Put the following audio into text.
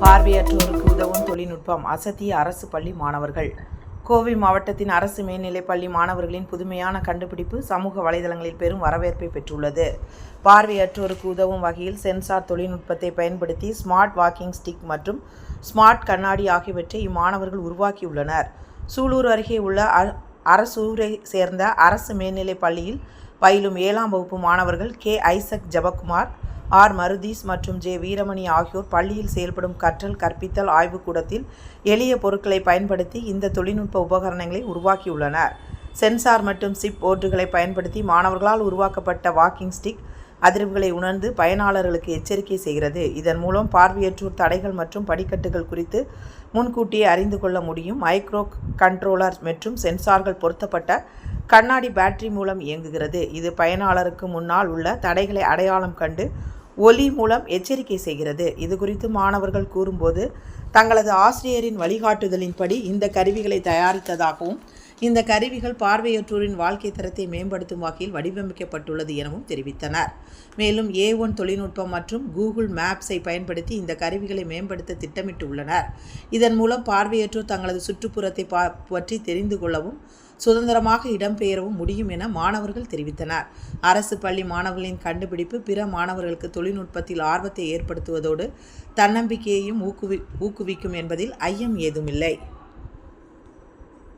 பார்வையற்றோருக்கு உதவும் தொழில்நுட்பம் அசத்திய அரசு பள்ளி மாணவர்கள். கோவை மாவட்டத்தின் அரசு மேல்நிலைப் பள்ளி மாணவர்களின் புதுமையான கண்டுபிடிப்பு சமூக வலைதளங்களில் பெரும் வரவேற்பை பெற்றுள்ளது. பார்வையற்றோருக்கு உதவும் வகையில் சென்சார் தொழில்நுட்பத்தை பயன்படுத்தி ஸ்மார்ட் வாக்கிங் ஸ்டிக் மற்றும் ஸ்மார்ட் கண்ணாடி ஆகியவற்றை இம்மாணவர்கள் உருவாக்கியுள்ளனர். சூலூர் அருகே உள்ள அரசூரை சேர்ந்த அரசு மேல்நிலைப் பள்ளியில் பயிலும் 7ஆம் வகுப்பு மாணவர்கள் K. Isaac Jebakumar, R. Marudhees மற்றும் ஜே. வீரமணி ஆகியோர் பள்ளியில் செயல்படும் கற்றல் கற்பித்தல் ஆய்வுக்கூடத்தில் எளிய பொருட்களை பயன்படுத்தி இந்த தொழில்நுட்ப உபகரணங்களை உருவாக்கியுள்ளனர். சென்சார் மற்றும் சிப் போர்டுகளை பயன்படுத்தி மாணவர்களால் உருவாக்கப்பட்ட வாக்கிங் ஸ்டிக் அதிர்வுகளை உணர்ந்து பயனாளர்களுக்கு எச்சரிக்கை செய்கிறது. இதன் மூலம் பார்வையற்றோர் தடைகள் மற்றும் படிக்கட்டுகள் குறித்து முன்கூட்டியே அறிந்து கொள்ள முடியும். மைக்ரோ கண்ட்ரோலர் மற்றும் சென்சார்கள் பொருத்தப்பட்ட கண்ணாடி பேட்டரி மூலம் இயங்குகிறது. இது பயனாளருக்கு முன்னால் உள்ள தடைகளை அடையாளம் கண்டு ஒலி மூலம் எச்சரிக்கை செய்கிறது. இது குறித்து மாணவர்கள் கூறும்போது, தங்களது ஆசிரியரின் வழிகாட்டுதலின்படி இந்த கருவிகளை தயாரித்ததாகவும், இந்த கருவிகள் பார்வையற்றோரின் வாழ்க்கை தரத்தை மேம்படுத்தும் வகையில் வடிவமைக்கப்பட்டுள்ளது எனவும் தெரிவித்தனர். மேலும் A1 தொழில்நுட்பம் மற்றும் கூகுள் மேப்ஸை பயன்படுத்தி இந்த கருவிகளை மேம்படுத்த திட்டமிட்டுள்ளனர். இதன் மூலம் பார்வையற்றோர் தங்களது சுற்றுப்புறத்தை பற்றி தெரிந்து கொள்ளவும் சுதந்திரமாக இடம்பெயரவும் முடியும் என மாணவர்கள் தெரிவித்தனர். அரசு பள்ளி மாணவர்களின் கண்டுபிடிப்பு பிற மாணவர்களுக்கு தொழில்நுட்பத்தில் ஆர்வத்தை ஏற்படுத்துவதோடு தன்னம்பிக்கையையும் ஊக்குவிக்கும் என்பதில் ஐயம் ஏதுமில்லை.